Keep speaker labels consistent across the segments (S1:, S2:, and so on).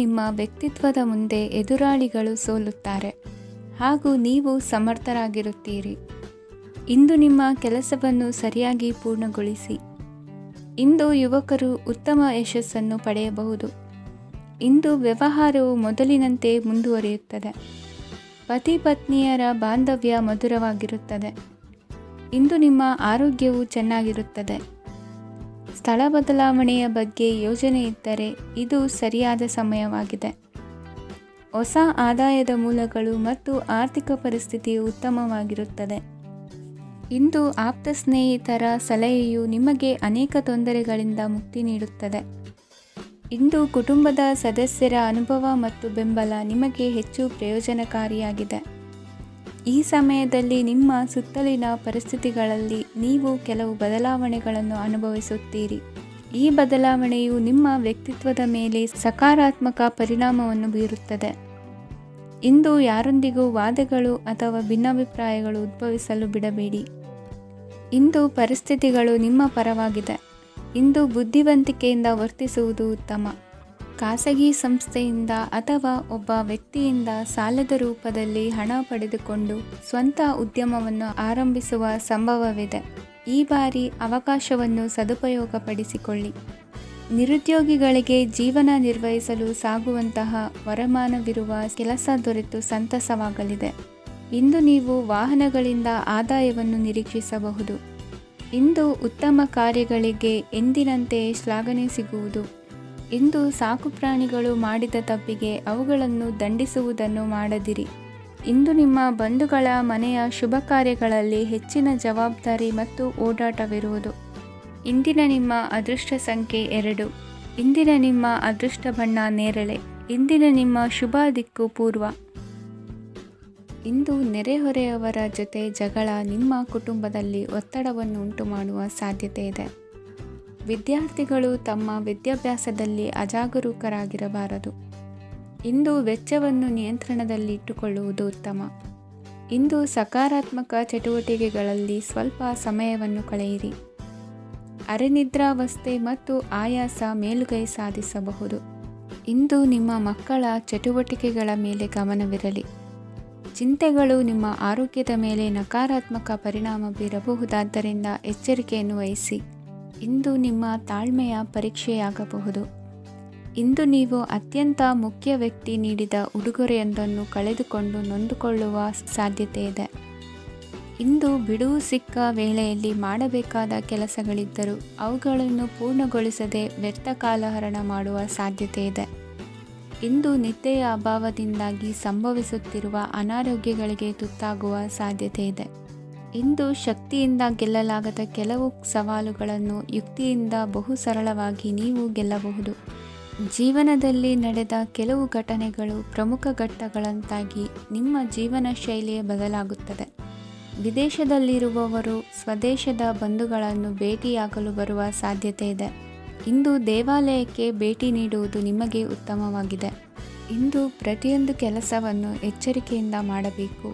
S1: ನಿಮ್ಮ ವ್ಯಕ್ತಿತ್ವದ ಮುಂದೆ ಎದುರಾಳಿಗಳು ಸೋಲುತ್ತಾರೆ ಹಾಗೂ ನೀವು ಸಮರ್ಥರಾಗಿರುತ್ತೀರಿ. ಇಂದು ನಿಮ್ಮ ಕೆಲಸವನ್ನು ಸರಿಯಾಗಿ ಪೂರ್ಣಗೊಳಿಸಿ. ಇಂದು ಯುವಕರು ಉತ್ತಮ ಯಶಸ್ಸನ್ನು ಪಡೆಯಬಹುದು. ಇಂದು ವ್ಯವಹಾರವು ಮೊದಲಿನಂತೆ ಮುಂದುವರಿಯುತ್ತದೆ. ಪತಿ ಪತ್ನಿಯರ ಬಾಂಧವ್ಯ ಮಧುರವಾಗಿರುತ್ತದೆ. ಇಂದು ನಿಮ್ಮ ಆರೋಗ್ಯವು ಚೆನ್ನಾಗಿರುತ್ತದೆ. ಸ್ಥಳ ಬದಲಾವಣೆಯ ಬಗ್ಗೆ ಯೋಜನೆ ಇದ್ದರೆ ಇದು ಸರಿಯಾದ ಸಮಯವಾಗಿದೆ. ಹೊಸ ಆದಾಯದ ಮೂಲಗಳು ಮತ್ತು ಆರ್ಥಿಕ ಪರಿಸ್ಥಿತಿಯು ಉತ್ತಮವಾಗಿರುತ್ತದೆ. ಇಂದು ಆಪ್ತ ಸ್ನೇಹಿತರ ಸಲಹೆಯು ನಿಮಗೆ ಅನೇಕ ತೊಂದರೆಗಳಿಂದ ಮುಕ್ತಿ ನೀಡುತ್ತದೆ. ಇಂದು ಕುಟುಂಬದ ಸದಸ್ಯರ ಅನುಭವ ಮತ್ತು ಬೆಂಬಲ ನಿಮಗೆ ಹೆಚ್ಚು ಪ್ರಯೋಜನಕಾರಿಯಾಗಿದೆ. ಈ ಸಮಯದಲ್ಲಿ ನಿಮ್ಮ ಸುತ್ತಲಿನ ಪರಿಸ್ಥಿತಿಗಳಲ್ಲಿ ನೀವು ಕೆಲವು ಬದಲಾವಣೆಗಳನ್ನು ಅನುಭವಿಸುತ್ತೀರಿ. ಈ ಬದಲಾವಣೆಯು ನಿಮ್ಮ ವ್ಯಕ್ತಿತ್ವದ ಮೇಲೆ ಸಕಾರಾತ್ಮಕ ಪರಿಣಾಮವನ್ನು ಬೀರುತ್ತದೆ. ಇಂದು ಯಾರೊಂದಿಗೂ ವಾದಗಳು ಅಥವಾ ಭಿನ್ನಾಭಿಪ್ರಾಯಗಳು ಉದ್ಭವಿಸಲು ಬಿಡಬೇಡಿ. ಇಂದು ಪರಿಸ್ಥಿತಿಗಳು ನಿಮ್ಮ ಪರವಾಗಿದೆ. ಇಂದು ಬುದ್ಧಿವಂತಿಕೆಯಿಂದ ವರ್ತಿಸುವುದು ಉತ್ತಮ. ಖಾಸಗಿ ಸಂಸ್ಥೆಯಿಂದ ಅಥವಾ ಒಬ್ಬ ವ್ಯಕ್ತಿಯಿಂದ ಸಾಲದ ರೂಪದಲ್ಲಿ ಹಣ ಪಡೆದುಕೊಂಡು ಸ್ವಂತ ಉದ್ಯಮವನ್ನು ಆರಂಭಿಸುವ ಸಂಭವವಿದೆ. ಈ ಬಾರಿ ಅವಕಾಶವನ್ನು ಸದುಪಯೋಗಪಡಿಸಿಕೊಳ್ಳಿ. ನಿರುದ್ಯೋಗಿಗಳಿಗೆ ಜೀವನ ನಿರ್ವಹಿಸಲು ಸಾಗುವಂತಹ ವರಮಾನವಿರುವ ಕೆಲಸ ದೊರೆತು ಸಂತಸವಾಗಲಿದೆ. ಇಂದು ನೀವು ವಾಹನಗಳಿಂದ ಆದಾಯವನ್ನು ನಿರೀಕ್ಷಿಸಬಹುದು. ಇಂದು ಉತ್ತಮ ಕಾರ್ಯಗಳಿಗೆ ಎಂದಿನಂತೆ ಶ್ಲಾಘನೆ ಸಿಗುವುದು. ಇಂದು ಸಾಕುಪ್ರಾಣಿಗಳು ಮಾಡಿದ ತಪ್ಪಿಗೆ ಅವುಗಳನ್ನು ದಂಡಿಸುವುದನ್ನು ಮಾಡದಿರಿ. ಇಂದು ನಿಮ್ಮ ಬಂಧುಗಳ ಮನೆಯ ಶುಭ ಕಾರ್ಯಗಳಲ್ಲಿ ಹೆಚ್ಚಿನ ಜವಾಬ್ದಾರಿ ಮತ್ತು ಓಡಾಟವಿರುವುದು. ಇಂದಿನ ನಿಮ್ಮ ಅದೃಷ್ಟ ಸಂಖ್ಯೆ 2. ಇಂದಿನ ನಿಮ್ಮ ಅದೃಷ್ಟ ಬಣ್ಣ ನೇರಳೆ. ಇಂದಿನ ನಿಮ್ಮ ಶುಭ ದಿಕ್ಕು ಪೂರ್ವ. ಇಂದು ನೆರೆಹೊರೆಯವರ ಜೊತೆ ಜಗಳ ನಿಮ್ಮ ಕುಟುಂಬದಲ್ಲಿ ಒತ್ತಡವನ್ನು ಉಂಟುಮಾಡುವ ಸಾಧ್ಯತೆ ಇದೆ. ವಿದ್ಯಾರ್ಥಿಗಳು ತಮ್ಮ ವಿದ್ಯಾಭ್ಯಾಸದಲ್ಲಿ ಅಜಾಗರೂಕರಾಗಿರಬಾರದು. ಇಂದು ವೆಚ್ಚವನ್ನು ನಿಯಂತ್ರಣದಲ್ಲಿ ಇಟ್ಟುಕೊಳ್ಳುವುದು ಉತ್ತಮ. ಇಂದು ಸಕಾರಾತ್ಮಕ ಚಟುವಟಿಕೆಗಳಲ್ಲಿ ಸ್ವಲ್ಪ ಸಮಯವನ್ನು ಕಳೆಯಿರಿ. ಅರೆನಿದ್ರಾವಸ್ಥೆ ಮತ್ತು ಆಯಾಸ ಮೇಲುಗೈ ಸಾಧಿಸಬಹುದು. ಇಂದು ನಿಮ್ಮ ಮಕ್ಕಳ ಚಟುವಟಿಕೆಗಳ ಮೇಲೆ ಗಮನವಿರಲಿ. ಚಿಂತೆಗಳು ನಿಮ್ಮ ಆರೋಗ್ಯದ ಮೇಲೆ ನಕಾರಾತ್ಮಕ ಪರಿಣಾಮ ಬೀರಬಹುದಾದ್ದರಿಂದ ಎಚ್ಚರಿಕೆಯನ್ನು ವಹಿಸಿ. ಇಂದು ನಿಮ್ಮ ತಾಳ್ಮೆಯ ಪರೀಕ್ಷೆಯಾಗಬಹುದು. ಇಂದು ನೀವು ಅತ್ಯಂತ ಮುಖ್ಯ ವ್ಯಕ್ತಿ ನೀಡಿದ ಉಡುಗೊರೆಯೊಂದನ್ನು ಕಳೆದುಕೊಂಡು ನೊಂದುಕೊಳ್ಳುವ ಸಾಧ್ಯತೆ ಇದೆ. ಇಂದು ಬಿಡುವು ಸಿಕ್ಕ ವೇಳೆಯಲ್ಲಿ ಮಾಡಬೇಕಾದ ಕೆಲಸಗಳಿದ್ದರೂ ಅವುಗಳನ್ನು ಪೂರ್ಣಗೊಳಿಸದೆ ವ್ಯರ್ಥ ಕಾಲಹರಣ ಮಾಡುವ ಸಾಧ್ಯತೆ ಇದೆ. ಇಂದು ನಿದ್ದೆಯ ಅಭಾವದಿಂದಾಗಿ ಸಂಭವಿಸುತ್ತಿರುವ ಅನಾರೋಗ್ಯಗಳಿಗೆ ತುತ್ತಾಗುವ ಸಾಧ್ಯತೆ ಇದೆ. ಇಂದು ಶಕ್ತಿಯಿಂದ ಗೆಲ್ಲಲಾಗದ ಕೆಲವು ಸವಾಲುಗಳನ್ನು ಯುಕ್ತಿಯಿಂದ ಬಹು ಸರಳವಾಗಿ ನೀವು ಗೆಲ್ಲಬಹುದು. ಜೀವನದಲ್ಲಿ ನಡೆದ ಕೆಲವು ಘಟನೆಗಳು ಪ್ರಮುಖ ಘಟ್ಟಗಳಂತಾಗಿ ನಿಮ್ಮ ಜೀವನ ಶೈಲಿಯೇ ಬದಲಾಗುತ್ತದೆ. ವಿದೇಶದಲ್ಲಿರುವವರು ಸ್ವದೇಶದ ಬಂಧುಗಳನ್ನು ಭೇಟಿಯಾಗಲು ಬರುವ ಸಾಧ್ಯತೆ ಇದೆ. ಇಂದು ದೇವಾಲಯಕ್ಕೆ ಭೇಟಿ ನೀಡುವುದು ನಿಮಗೆ ಉತ್ತಮವಾಗಿದೆ. ಇಂದು ಪ್ರತಿಯೊಂದು ಕೆಲಸವನ್ನು ಎಚ್ಚರಿಕೆಯಿಂದ ಮಾಡಬೇಕು.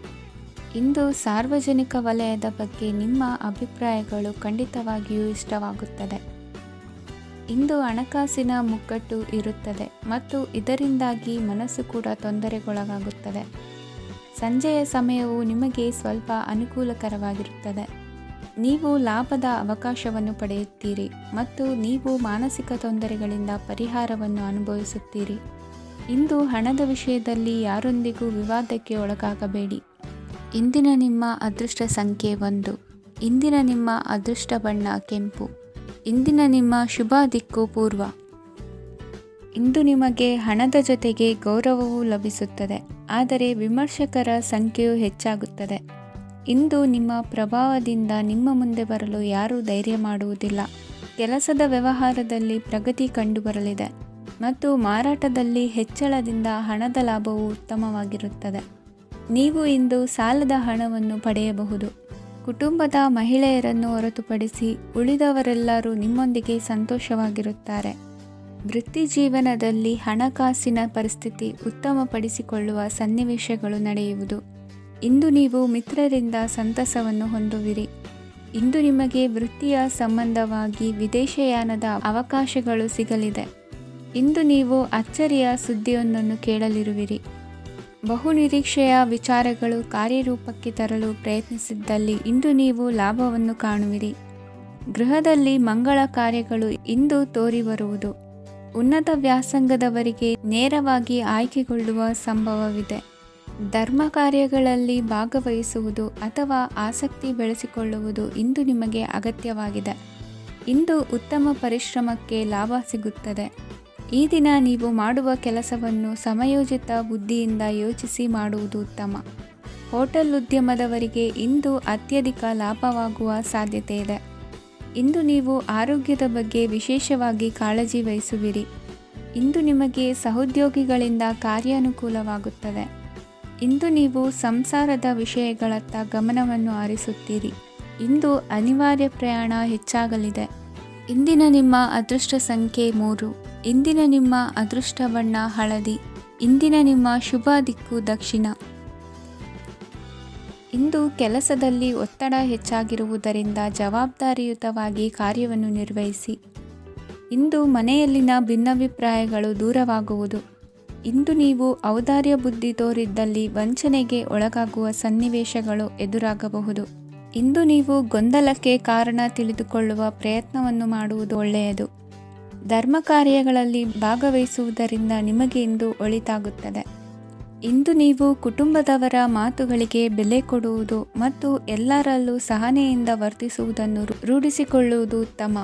S1: ಇಂದು ಸಾರ್ವಜನಿಕ ವಲಯದ ಬಗ್ಗೆ ನಿಮ್ಮ ಅಭಿಪ್ರಾಯಗಳು ಖಂಡಿತವಾಗಿಯೂ ಇಷ್ಟವಾಗುತ್ತದೆ. ಇಂದು ಹಣಕಾಸಿನ ಮುಗ್ಗಟ್ಟು ಇರುತ್ತದೆ ಮತ್ತು ಇದರಿಂದಾಗಿ ಮನಸ್ಸು ಕೂಡ ತೊಂದರೆಗೊಳಗಾಗುತ್ತದೆ. ಸಂಜೆಯ ಸಮಯವು ನಿಮಗೆ ಸ್ವಲ್ಪ ಅನುಕೂಲಕರವಾಗಿರುತ್ತದೆ. ನೀವು ಲಾಭದ ಅವಕಾಶವನ್ನು ಪಡೆಯುತ್ತೀರಿ ಮತ್ತು ನೀವು ಮಾನಸಿಕ ತೊಂದರೆಗಳಿಂದ ಪರಿಹಾರವನ್ನು ಅನುಭವಿಸುತ್ತೀರಿ. ಇಂದು ಹಣದ ವಿಷಯದಲ್ಲಿ ಯಾರೊಂದಿಗೂ ವಿವಾದಕ್ಕೆ ಒಳಗಾಗಬೇಡಿ. ಇಂದಿನ ನಿಮ್ಮ ಅದೃಷ್ಟ ಸಂಖ್ಯೆ 1. ಇಂದಿನ ನಿಮ್ಮ ಅದೃಷ್ಟ ಬಣ್ಣ ಕೆಂಪು. ಇಂದಿನ ನಿಮ್ಮ ಶುಭ ದಿಕ್ಕು ಪೂರ್ವ. ಇಂದು ನಿಮಗೆ ಹಣದ ಜೊತೆಗೆ ಗೌರವವೂ ಲಭಿಸುತ್ತದೆ, ಆದರೆ ವಿಮರ್ಶಕರ ಸಂಖ್ಯೆಯು ಹೆಚ್ಚಾಗುತ್ತದೆ. ಇಂದು ನಿಮ್ಮ ಪ್ರಭಾವದಿಂದ ನಿಮ್ಮ ಮುಂದೆ ಬರಲು ಯಾರೂ ಧೈರ್ಯ ಮಾಡುವುದಿಲ್ಲ. ಕೆಲಸದ ವ್ಯವಹಾರದಲ್ಲಿ ಪ್ರಗತಿ ಕಂಡುಬರಲಿದೆ ಮತ್ತು ಮಾರಾಟದಲ್ಲಿ ಹೆಚ್ಚಳದಿಂದ ಹಣದ ಲಾಭವು ಉತ್ತಮವಾಗಿರುತ್ತದೆ. ನೀವು ಇಂದು ಸಾಲದ ಹಣವನ್ನು ಪಡೆಯಬಹುದು. ಕುಟುಂಬದ ಮಹಿಳೆಯರನ್ನು ಹೊರತುಪಡಿಸಿ ಉಳಿದವರೆಲ್ಲರೂ ನಿಮ್ಮೊಂದಿಗೆ ಸಂತೋಷವಾಗಿರುತ್ತಾರೆ. ವೃತ್ತಿ ಜೀವನದಲ್ಲಿ ಹಣಕಾಸಿನ ಪರಿಸ್ಥಿತಿ ಉತ್ತಮಪಡಿಸಿಕೊಳ್ಳುವ ಸನ್ನಿವೇಶಗಳು ನಡೆಯುವುದು. ಇಂದು ನೀವು ಮಿತ್ರರಿಂದ ಸಂತಸವನ್ನು ಹೊಂದುವಿರಿ. ಇಂದು ನಿಮಗೆ ವೃತ್ತಿಯ ಸಂಬಂಧವಾಗಿ ವಿದೇಶಯಾನದ ಅವಕಾಶಗಳು ಸಿಗಲಿದೆ. ಇಂದು ನೀವು ಅಚ್ಚರಿಯ ಸುದ್ದಿಯೊಂದನ್ನು ಕೇಳಲಿರುವಿರಿ. ಬಹುನಿರೀಕ್ಷೆಯ ವಿಚಾರಗಳು ಕಾರ್ಯರೂಪಕ್ಕೆ ತರಲು ಪ್ರಯತ್ನಿಸಿದ್ದಲ್ಲಿ ಇಂದು ನೀವು ಲಾಭವನ್ನು ಕಾಣುವಿರಿ. ಗೃಹದಲ್ಲಿ ಮಂಗಳ ಕಾರ್ಯಗಳು ಇಂದು ತೋರಿ ಬರುವುದು. ಉನ್ನತ ವ್ಯಾಸಂಗದವರಿಗೆ ನೇರವಾಗಿ ಆಯ್ಕೆಗೊಳ್ಳುವ ಸಂಭವವಿದೆ. ಧರ್ಮ ಕಾರ್ಯಗಳಲ್ಲಿ ಭಾಗವಹಿಸುವುದು ಅಥವಾ ಆಸಕ್ತಿ ಬೆಳೆಸಿಕೊಳ್ಳುವುದು ಇಂದು ನಿಮಗೆ ಅಗತ್ಯವಾಗಿದೆ. ಇಂದು ಉತ್ತಮ ಪರಿಶ್ರಮಕ್ಕೆ ಲಾಭ ಸಿಗುತ್ತದೆ. ಈ ದಿನ ನೀವು ಮಾಡುವ ಕೆಲಸವನ್ನು ಸಮಯೋಚಿತ ಬುದ್ಧಿಯಿಂದ ಯೋಚಿಸಿ ಮಾಡುವುದು ಉತ್ತಮ. ಹೋಟೆಲ್ ಉದ್ಯಮದವರಿಗೆ ಇಂದು ಅತ್ಯಧಿಕ ಲಾಭವಾಗುವ ಸಾಧ್ಯತೆ ಇದೆ. ಇಂದು ನೀವು ಆರೋಗ್ಯದ ಬಗ್ಗೆ ವಿಶೇಷವಾಗಿ ಕಾಳಜಿ ವಹಿಸುವಿರಿ. ಇಂದು ನಿಮಗೆ ಸಹೋದ್ಯೋಗಿಗಳಿಂದ ಕಾರ್ಯಾನುಕೂಲವಾಗುತ್ತದೆ. ಇಂದು ನೀವು ಸಂಸಾರದ ವಿಷಯಗಳತ್ತ ಗಮನವನ್ನು ಹರಿಸುತ್ತೀರಿ. ಇಂದು ಅನಿವಾರ್ಯ ಪ್ರಯಾಣ ಹೆಚ್ಚಾಗಲಿದೆ. ಇಂದಿನ ನಿಮ್ಮ ಅದೃಷ್ಟ ಸಂಖ್ಯೆ 3. ಇಂದಿನ ನಿಮ್ಮ ಅದೃಷ್ಟ ಬಣ್ಣ ಹಳದಿ. ಇಂದಿನ ನಿಮ್ಮ ಶುಭ ದಿಕ್ಕು ದಕ್ಷಿಣ. ಇಂದು ಕೆಲಸದಲ್ಲಿ ಒತ್ತಡ ಹೆಚ್ಚಾಗಿರುವುದರಿಂದ ಜವಾಬ್ದಾರಿಯುತವಾಗಿ ಕಾರ್ಯವನ್ನು ನಿರ್ವಹಿಸಿ. ಇಂದು ಮನೆಯಲ್ಲಿನ ಭಿನ್ನಾಭಿಪ್ರಾಯಗಳು ದೂರವಾಗುವುದು. ಇಂದು ನೀವು ಔದಾರ್ಯ ಬುದ್ಧಿ ತೋರಿದ್ದಲ್ಲಿ ವಂಚನೆಗೆ ಒಳಗಾಗುವ ಸನ್ನಿವೇಶಗಳು ಎದುರಾಗಬಹುದು. ಇಂದು ನೀವು ಗೊಂದಲಕ್ಕೆ ಕಾರಣ ತಿಳಿದುಕೊಳ್ಳುವ ಪ್ರಯತ್ನವನ್ನು ಮಾಡುವುದು ಒಳ್ಳೆಯದು. ಧರ್ಮ ಕಾರ್ಯಗಳಲ್ಲಿ ಭಾಗವಹಿಸುವುದರಿಂದ ನಿಮಗೆ ಇಂದು ಒಳಿತಾಗುತ್ತದೆ. ಇಂದು ನೀವು ಕುಟುಂಬದವರ ಮಾತುಗಳಿಗೆ ಬೆಲೆ ಕೊಡುವುದು ಮತ್ತು ಎಲ್ಲರಲ್ಲೂ ಸಹನೆಯಿಂದ ವರ್ತಿಸುವುದನ್ನು ರೂಢಿಸಿಕೊಳ್ಳುವುದು ಉತ್ತಮ.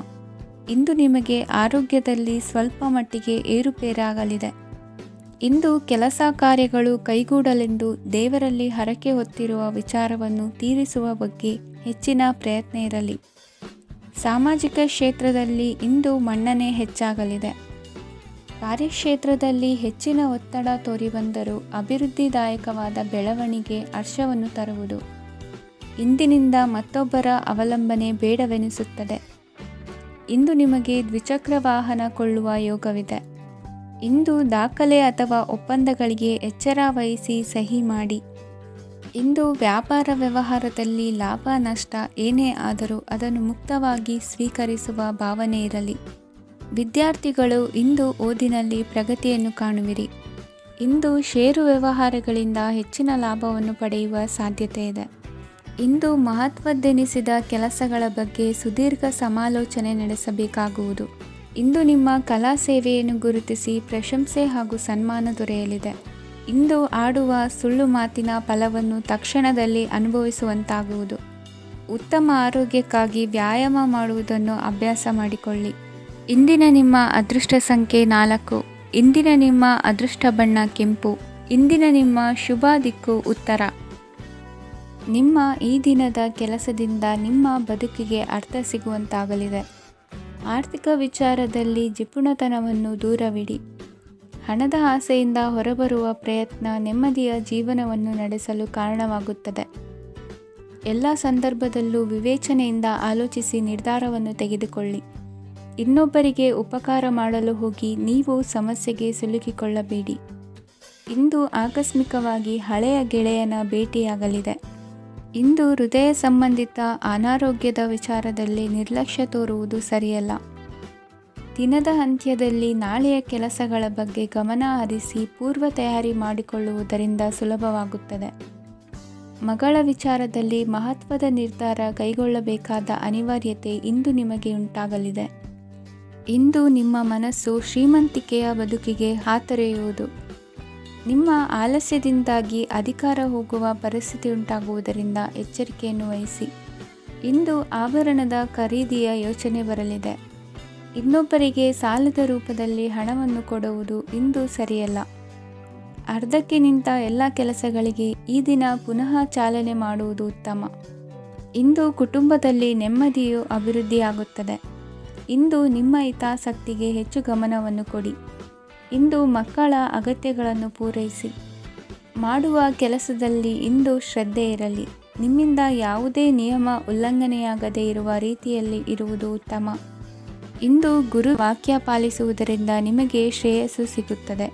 S1: ಇಂದು ನಿಮಗೆ ಆರೋಗ್ಯದಲ್ಲಿ ಸ್ವಲ್ಪ ಮಟ್ಟಿಗೆ ಏರುಪೇರಾಗಲಿದೆ. ಇಂದು ಕೆಲಸ ಕಾರ್ಯಗಳು ಕೈಗೂಡಲೆಂದು ದೇವರಲ್ಲಿ ಹರಕೆ ಹೊತ್ತಿರುವ ವಿಚಾರವನ್ನು ತೀರಿಸುವ ಬಗ್ಗೆ ಹೆಚ್ಚಿನ ಪ್ರಯತ್ನ ಇರಲಿ. ಸಾಮಾಜಿಕ ಕ್ಷೇತ್ರದಲ್ಲಿ ಇಂದು ಮನ್ನಣೆ ಹೆಚ್ಚಾಗಲಿದೆ. ಕಾರ್ಯಕ್ಷೇತ್ರದಲ್ಲಿ ಹೆಚ್ಚಿನ ಒತ್ತಡ ತೋರಿಬಂದರೂ ಅಭಿವೃದ್ಧಿದಾಯಕವಾದ ಬೆಳವಣಿಗೆ ಹರ್ಷವನ್ನು ತರುವುದು. ಇಂದಿನಿಂದ ಮತ್ತೊಬ್ಬರ ಅವಲಂಬನೆ ಬೇಡವೆನಿಸುತ್ತದೆ. ಇಂದು ನಿಮಗೆ ದ್ವಿಚಕ್ರ ವಾಹನ ಕೊಳ್ಳುವ ಯೋಗವಿದೆ. ಇಂದು ದಾಖಲೆ ಅಥವಾ ಒಪ್ಪಂದಗಳಿಗೆ ಎಚ್ಚರ ವಹಿಸಿ ಸಹಿ ಮಾಡಿ. ಇಂದು ವ್ಯಾಪಾರ ವ್ಯವಹಾರದಲ್ಲಿ ಲಾಭ ನಷ್ಟ ಏನೇ ಆದರೂ ಅದನ್ನು ಮುಕ್ತವಾಗಿ ಸ್ವೀಕರಿಸುವ ಭಾವನೆ ಇರಲಿ. ವಿದ್ಯಾರ್ಥಿಗಳು ಇಂದು ಓದಿನಲ್ಲಿ ಪ್ರಗತಿಯನ್ನು ಕಾಣುವಿರಿ. ಇಂದು ಷೇರು ವ್ಯವಹಾರಗಳಿಂದ ಹೆಚ್ಚಿನ ಲಾಭವನ್ನು ಪಡೆಯುವ ಸಾಧ್ಯತೆ ಇದೆ. ಇಂದು ಮಹತ್ವದ್ದೆನಿಸಿದ ಕೆಲಸಗಳ ಬಗ್ಗೆ ಸುದೀರ್ಘ ಸಮಾಲೋಚನೆ ನಡೆಸಬೇಕಾಗುವುದು. ಇಂದು ನಿಮ್ಮ ಕಲಾ ಸೇವೆಯನ್ನು ಗುರುತಿಸಿ ಪ್ರಶಂಸೆ ಹಾಗೂ ಸನ್ಮಾನ ದೊರೆಯಲಿದೆ. ಇಂದು ಆಡುವ ಸುಳ್ಳು ಮಾತಿನ ಫಲವನ್ನು ತಕ್ಷಣದಲ್ಲಿ ಅನುಭವಿಸುವಂತಾಗುವುದು. ಉತ್ತಮ ಆರೋಗ್ಯಕ್ಕಾಗಿ ವ್ಯಾಯಾಮ ಮಾಡುವುದನ್ನು ಅಭ್ಯಾಸ ಮಾಡಿಕೊಳ್ಳಿ. ಇಂದಿನ ನಿಮ್ಮ ಅದೃಷ್ಟ ಸಂಖ್ಯೆ 4. ಇಂದಿನ ನಿಮ್ಮ ಅದೃಷ್ಟ ಬಣ್ಣ ಕೆಂಪು. ಇಂದಿನ ನಿಮ್ಮ ಶುಭ ದಿಕ್ಕು ಉತ್ತರ. ನಿಮ್ಮ ಈ ದಿನದ ಕೆಲಸದಿಂದ ನಿಮ್ಮ ಬದುಕಿಗೆ ಅರ್ಥ ಸಿಗುವಂತಾಗಲಿದೆ. ಆರ್ಥಿಕ ವಿಚಾರದಲ್ಲಿ ಜಿಪುಣತನವನ್ನು ದೂರವಿಡಿ. ಹಣದ ಆಸೆಯಿಂದ ಹೊರಬರುವ ಪ್ರಯತ್ನ ನೆಮ್ಮದಿಯ ಜೀವನವನ್ನು ನಡೆಸಲು ಕಾರಣವಾಗುತ್ತದೆ. ಎಲ್ಲ ಸಂದರ್ಭದಲ್ಲೂ ವಿವೇಚನೆಯಿಂದ ಆಲೋಚಿಸಿ ನಿರ್ಧಾರವನ್ನು ತೆಗೆದುಕೊಳ್ಳಿ. ಇನ್ನೊಬ್ಬರಿಗೆ ಉಪಕಾರ ಮಾಡಲು ಹೋಗಿ ನೀವು ಸಮಸ್ಯೆಗೆ ಸಿಲುಕಿಕೊಳ್ಳಬೇಡಿ. ಇಂದು ಆಕಸ್ಮಿಕವಾಗಿ ಹಳೆಯ ಗೆಳೆಯನ ಭೇಟಿಯಾಗಲಿದೆ. ಇಂದು ಹೃದಯ ಸಂಬಂಧಿತ ಅನಾರೋಗ್ಯದ ವಿಚಾರದಲ್ಲಿ ನಿರ್ಲಕ್ಷ್ಯ ತೋರುವುದು ಸರಿಯಲ್ಲ. ದಿನದ ಅಂತ್ಯದಲ್ಲಿ ನಾಳೆಯ ಕೆಲಸಗಳ ಬಗ್ಗೆ ಗಮನ ಹರಿಸಿ ಪೂರ್ವ ತಯಾರಿ ಮಾಡಿಕೊಳ್ಳುವುದರಿಂದ ಸುಲಭವಾಗುತ್ತದೆ. ಮಗಳ ವಿಚಾರದಲ್ಲಿ ಮಹತ್ವದ ನಿರ್ಧಾರ ಕೈಗೊಳ್ಳಬೇಕಾದ ಅನಿವಾರ್ಯತೆ ಇಂದು ನಿಮಗೆ ಉಂಟಾಗಲಿದೆ. ಇಂದು ನಿಮ್ಮ ಮನಸ್ಸು ಶ್ರೀಮಂತಿಕೆಯ ಬದುಕಿಗೆ ಹಾತೊರೆಯುವುದು. ನಿಮ್ಮ ಆಲಸ್ಯದಿಂದಾಗಿ ಅಧಿಕಾರ ಹೋಗುವ ಪರಿಸ್ಥಿತಿ ಉಂಟಾಗುವುದರಿಂದ ಎಚ್ಚರಿಕೆಯನ್ನು ವಹಿಸಿ. ಇಂದು ಆಭರಣದ ಖರೀದಿಯ ಯೋಚನೆ ಬರಲಿದೆ. ಇನ್ನೊಬ್ಬರಿಗೆ ಸಾಲದ ರೂಪದಲ್ಲಿ ಹಣವನ್ನು ಕೊಡುವುದು ಇಂದು ಸರಿಯಲ್ಲ. ಅರ್ಧಕ್ಕೆ ನಿಂತ ಎಲ್ಲ ಕೆಲಸಗಳಿಗೆ ಈ ದಿನ ಪುನಃ ಚಾಲನೆ ಮಾಡುವುದು ಉತ್ತಮ. ಇಂದು ಕುಟುಂಬದಲ್ಲಿ ನೆಮ್ಮದಿಯು ಅಭಿವೃದ್ಧಿಯಾಗುತ್ತದೆ. ಇಂದು ನಿಮ್ಮ ಹಿತಾಸಕ್ತಿಗೆ ಹೆಚ್ಚು ಗಮನವನ್ನು ಕೊಡಿ. ಇಂದು ಮಕ್ಕಳ ಅಗತ್ಯಗಳನ್ನು ಪೂರೈಸಿ. ಮಾಡುವ ಕೆಲಸದಲ್ಲಿ ಇಂದು ಶ್ರದ್ಧೆ ಇರಲಿ. ನಿಮ್ಮಿಂದ ಯಾವುದೇ ನಿಯಮ ಉಲ್ಲಂಘನೆಯಾಗದೇ ಇರುವ ರೀತಿಯಲ್ಲಿ ಇರುವುದು ಉತ್ತಮ. ಇಂದು ಗುರು ವಾಕ್ಯ ಪಾಲಿಸುವುದರಿಂದ ನಿಮಗೆ ಶ್ರೇಯಸ್ಸು ಸಿಗುತ್ತದೆ.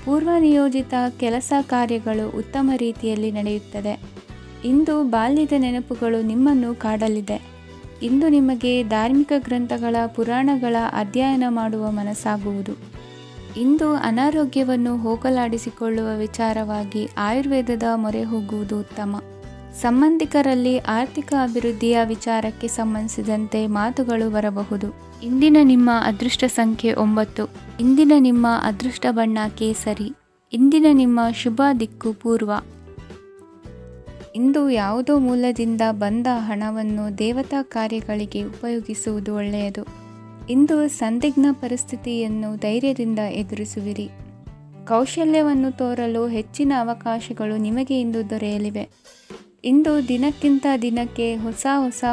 S1: ಪೂರ್ವ ನಿಯೋಜಿತ ಕೆಲಸ ಕಾರ್ಯಗಳು ಉತ್ತಮ ರೀತಿಯಲ್ಲಿ ನಡೆಯುತ್ತದೆ. ಇಂದು ಬಾಲ್ಯದ ನೆನಪುಗಳು ನಿಮ್ಮನ್ನು ಕಾಡಲಿದೆ. ಇಂದು ನಿಮಗೆ ಧಾರ್ಮಿಕ ಗ್ರಂಥಗಳ ಪುರಾಣಗಳ ಅಧ್ಯಯನ ಮಾಡುವ ಮನಸ್ಸಾಗುವುದು. ಇಂದು ಅನಾರೋಗ್ಯವನ್ನು ಹೋಗಲಾಡಿಸಿಕೊಳ್ಳುವ ವಿಚಾರವಾಗಿ ಆಯುರ್ವೇದದ ಮೊರೆ ಹೋಗುವುದು ಉತ್ತಮ. ಸಂಬಂಧಿಕರಲ್ಲಿ ಆರ್ಥಿಕ ಅಭಿವೃದ್ಧಿಯ ವಿಚಾರಕ್ಕೆ ಸಂಬಂಧಿಸಿದಂತೆ ಮಾತುಗಳು ಬರಬಹುದು. ಇಂದಿನ ನಿಮ್ಮ ಅದೃಷ್ಟ ಸಂಖ್ಯೆ 9. ಇಂದಿನ ನಿಮ್ಮ ಅದೃಷ್ಟ ಬಣ್ಣ ಕೇಸರಿ. ಇಂದಿನ ನಿಮ್ಮ ಶುಭ ದಿಕ್ಕು ಪೂರ್ವ. ಇಂದು ಯಾವುದೋ ಮೂಲದಿಂದ ಬಂದ ಹಣವನ್ನು ದೇವತಾ ಕಾರ್ಯಗಳಿಗೆ ಉಪಯೋಗಿಸುವುದು ಒಳ್ಳೆಯದು. ಇಂದು ಸಂದಿಗ್ಧ ಪರಿಸ್ಥಿತಿಯನ್ನು ಧೈರ್ಯದಿಂದ ಎದುರಿಸುವಿರಿ. ಕೌಶಲ್ಯವನ್ನು ತೋರಲು ಹೆಚ್ಚಿನ ಅವಕಾಶಗಳು ನಿಮಗೆ ಇಂದು ದೊರೆಯಲಿವೆ. ಇಂದು ದಿನಕ್ಕಿಂತ ದಿನಕ್ಕೆ ಹೊಸ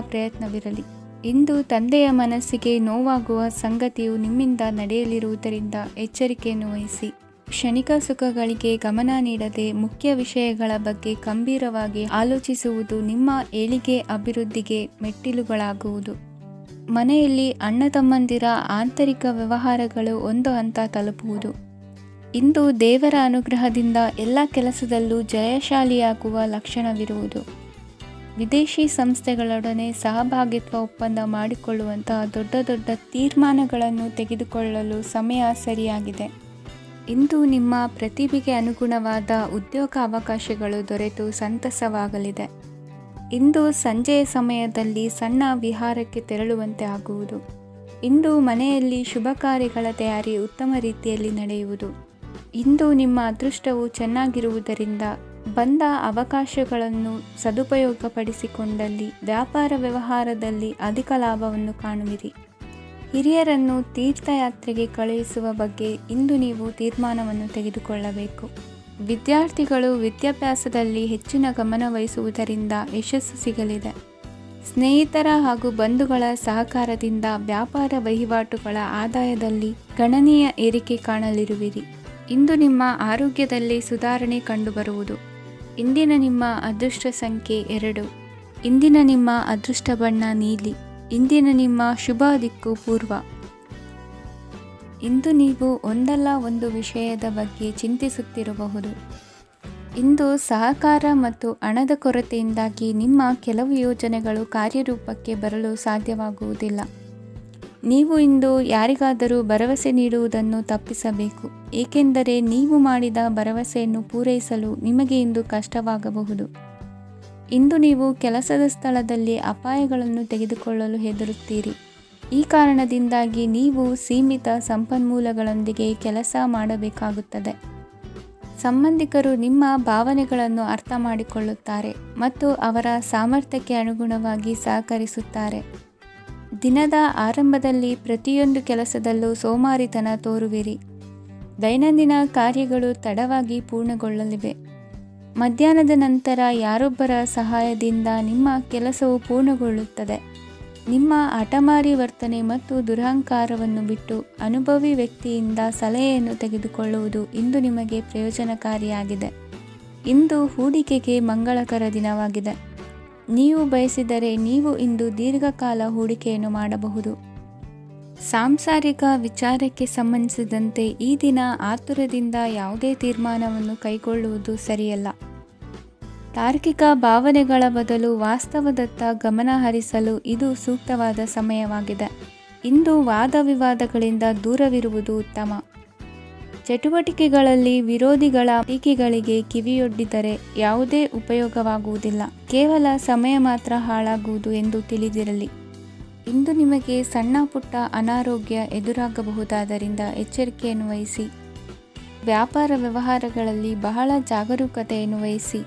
S1: ಪ್ರಯತ್ನವಿರಲಿ. ಇಂದು ತಂದೆಯ ಮನಸ್ಸಿಗೆ ನೋವಾಗುವ ಸಂಗತಿಯು ನಿಮ್ಮಿಂದ ನಡೆಯಲಿರುವುದರಿಂದ ಎಚ್ಚರಿಕೆಯನ್ನು ವಹಿಸಿ. ಕ್ಷಣಿಕ ಸುಖಗಳಿಗೆ ಗಮನ ನೀಡದೆ ಮುಖ್ಯ ವಿಷಯಗಳ ಬಗ್ಗೆ ಗಂಭೀರವಾಗಿ ಆಲೋಚಿಸುವುದು ನಿಮ್ಮ ಏಳಿಗೆ ಅಭಿವೃದ್ಧಿಗೆ ಮೆಟ್ಟಿಲುಗಳಾಗುವುದು. ಮನೆಯಲ್ಲಿ ಅಣ್ಣ ತಮ್ಮಂದಿರ ಆಂತರಿಕ ವ್ಯವಹಾರಗಳು ಒಂದು ಹಂತ ತಲುಪುವುದು. ಇಂದು ದೇವರ ಅನುಗ್ರಹದಿಂದ ಎಲ್ಲ ಕೆಲಸದಲ್ಲೂ ಜಯಶಾಲಿಯಾಗುವ ಲಕ್ಷಣವಿರುವುದು. ವಿದೇಶಿ ಸಂಸ್ಥೆಗಳೊಡನೆ ಸಹಭಾಗಿತ್ವ ಒಪ್ಪಂದ ಮಾಡಿಕೊಳ್ಳುವಂತಹ ದೊಡ್ಡ ತೀರ್ಮಾನಗಳನ್ನು ತೆಗೆದುಕೊಳ್ಳಲು ಸಮಯ ಸರಿಯಾಗಿದೆ. ಇಂದು ನಿಮ್ಮ ಪ್ರತಿಭೆಗೆ ಅನುಗುಣವಾದ ಉದ್ಯೋಗ ಅವಕಾಶಗಳು ದೊರೆತು ಸಂತಸವಾಗಲಿದೆ. ಇಂದು ಸಂಜೆಯ ಸಮಯದಲ್ಲಿ ಸಣ್ಣ ವಿಹಾರಕ್ಕೆ ತೆರಳುವಂತೆ ಆಗುವುದು. ಇಂದು ಮನೆಯಲ್ಲಿ ಶುಭ ಕಾರ್ಯಗಳ ತಯಾರಿ ಉತ್ತಮ ರೀತಿಯಲ್ಲಿ ನಡೆಯುವುದು. ಇಂದು ನಿಮ್ಮ ಅದೃಷ್ಟವು ಚೆನ್ನಾಗಿರುವುದರಿಂದ ಬಂದ ಅವಕಾಶಗಳನ್ನು ಸದುಪಯೋಗಪಡಿಸಿಕೊಂಡಲ್ಲಿ ವ್ಯಾಪಾರ ವ್ಯವಹಾರದಲ್ಲಿ ಅಧಿಕ ಲಾಭವನ್ನು ಕಾಣುವಿರಿ. ಹಿರಿಯರನ್ನು ತೀರ್ಥಯಾತ್ರೆಗೆ ಕಳುಹಿಸುವ ಬಗ್ಗೆ ಇಂದು ನೀವು ತೀರ್ಮಾನವನ್ನು ತೆಗೆದುಕೊಳ್ಳಬೇಕು. ವಿದ್ಯಾರ್ಥಿಗಳು ವಿದ್ಯಾಭ್ಯಾಸದಲ್ಲಿ ಹೆಚ್ಚಿನ ಗಮನ ವಹಿಸುವುದರಿಂದ ಯಶಸ್ಸು ಸಿಗಲಿದೆ. ಸ್ನೇಹಿತರ ಹಾಗೂ ಬಂಧುಗಳ ಸಹಕಾರದಿಂದ ವ್ಯಾಪಾರ ವಹಿವಾಟುಗಳ ಆದಾಯದಲ್ಲಿ ಗಣನೀಯ ಏರಿಕೆ ಕಾಣಲಿರುವಿರಿ. ಇಂದು ನಿಮ್ಮ ಆರೋಗ್ಯದಲ್ಲಿ ಸುಧಾರಣೆ ಕಂಡುಬರುವುದು. ಇಂದಿನ ನಿಮ್ಮ ಅದೃಷ್ಟ ಸಂಖ್ಯೆ 2. ಇಂದಿನ ನಿಮ್ಮ ಅದೃಷ್ಟ ಬಣ್ಣ ನೀಲಿ. ಇಂದಿನ ನಿಮ್ಮ ಶುಭ ದಿಕ್ಕು ಪೂರ್ವ. ಇಂದು ನೀವು ಒಂದಲ್ಲ ಒಂದು ವಿಷಯದ ಬಗ್ಗೆ ಚಿಂತಿಸುತ್ತಿರಬಹುದು. ಇಂದು ಸಹಕಾರ ಮತ್ತು ಹಣದ ಕೊರತೆಯಿಂದಾಗಿ ನಿಮ್ಮ ಕೆಲವು ಯೋಜನೆಗಳು ಕಾರ್ಯರೂಪಕ್ಕೆ ಬರಲು ಸಾಧ್ಯವಾಗುವುದಿಲ್ಲ. ನೀವು ಇಂದು ಯಾರಿಗಾದರೂ ಭರವಸೆ ನೀಡುವುದನ್ನು ತಪ್ಪಿಸಬೇಕು, ಏಕೆಂದರೆ ನೀವು ಮಾಡಿದ ಭರವಸೆಯನ್ನು ಪೂರೈಸಲು ನಿಮಗೆ ಇಂದು ಕಷ್ಟವಾಗಬಹುದು. ಇಂದು ನೀವು ಕೆಲಸದ ಸ್ಥಳದಲ್ಲಿ ಅಪಾಯಗಳನ್ನು ತೆಗೆದುಕೊಳ್ಳಲು ಹೆದರುತ್ತೀರಿ. ಈ ಕಾರಣದಿಂದಾಗಿ ನೀವು ಸೀಮಿತ ಸಂಪನ್ಮೂಲಗಳೊಂದಿಗೆ ಕೆಲಸ ಮಾಡಬೇಕಾಗುತ್ತದೆ. ಸಂಬಂಧಿಕರು ನಿಮ್ಮ ಭಾವನೆಗಳನ್ನು ಅರ್ಥ ಮಾಡಿಕೊಳ್ಳುತ್ತಾರೆ ಮತ್ತು ಅವರ ಸಾಮರ್ಥ್ಯಕ್ಕೆ ಅನುಗುಣವಾಗಿ ಸಹಕರಿಸುತ್ತಾರೆ. ದಿನದ ಆರಂಭದಲ್ಲಿ ಪ್ರತಿಯೊಂದು ಕೆಲಸದಲ್ಲೂ ಸೋಮಾರಿತನ ತೋರುವಿರಿ. ದೈನಂದಿನ ಕಾರ್ಯಗಳು ತಡವಾಗಿ ಪೂರ್ಣಗೊಳ್ಳಲಿವೆ. ಮಧ್ಯಾಹ್ನದ ನಂತರ ಯಾರೊಬ್ಬರ ಸಹಾಯದಿಂದ ನಿಮ್ಮ ಕೆಲಸವು ಪೂರ್ಣಗೊಳ್ಳುತ್ತದೆ. ನಿಮ್ಮ ಹಠಮಾರಿ ವರ್ತನೆ ಮತ್ತು ದುರಹಂಕಾರವನ್ನು ಬಿಟ್ಟು ಅನುಭವಿ ವ್ಯಕ್ತಿಯಿಂದ ಸಲಹೆಯನ್ನು ತೆಗೆದುಕೊಳ್ಳುವುದು ಇಂದು ನಿಮಗೆ ಪ್ರಯೋಜನಕಾರಿಯಾಗಿದೆ. ಇಂದು ಹೂಡಿಕೆಗೆ ಮಂಗಳಕರ ದಿನವಾಗಿದೆ. ನೀವು ಬಯಸಿದರೆ ನೀವು ಇಂದು ದೀರ್ಘಕಾಲ ಹೂಡಿಕೆಯನ್ನು ಮಾಡಬಹುದು. ಸಾಂಸಾರಿಕ ವಿಚಾರಕ್ಕೆ ಸಂಬಂಧಿಸಿದಂತೆ ಈ ದಿನ ಆತುರದಿಂದ ಯಾವುದೇ ತೀರ್ಮಾನವನ್ನು ಕೈಗೊಳ್ಳುವುದು ಸರಿಯಲ್ಲ. ತಾರ್ಕಿಕ ಭಾವನೆಗಳ ಬದಲು ವಾಸ್ತವದತ್ತ ಗಮನ ಹರಿಸಲು ಇದು ಸೂಕ್ತವಾದ ಸಮಯವಾಗಿದೆ. ಇಂದು ವಾದ ವಿವಾದಗಳಿಂದ ದೂರವಿರುವುದು ಉತ್ತಮ. ಚಟುವಟಿಕೆಗಳಲ್ಲಿ ವಿರೋಧಿಗಳ ಟೀಕೆಗಳಿಗೆ ಕಿವಿಯೊಡ್ಡಿದರೆ ಯಾವುದೇ ಉಪಯೋಗವಾಗುವುದಿಲ್ಲ, ಕೇವಲ ಸಮಯ ಮಾತ್ರ ಹಾಳಾಗುವುದು ಎಂದು ತಿಳಿದಿರಲಿ. ಇಂದು ನಿಮಗೆ ಸಣ್ಣ ಪುಟ್ಟ ಅನಾರೋಗ್ಯ ಎದುರಾಗಬಹುದಾದ್ದರಿಂದ ಎಚ್ಚರಿಕೆಯನ್ನು ವಹಿಸಿ. ವ್ಯಾಪಾರ ವ್ಯವಹಾರಗಳಲ್ಲಿ ಬಹಳ ಜಾಗರೂಕತೆಯನ್ನು ವಹಿಸಿ.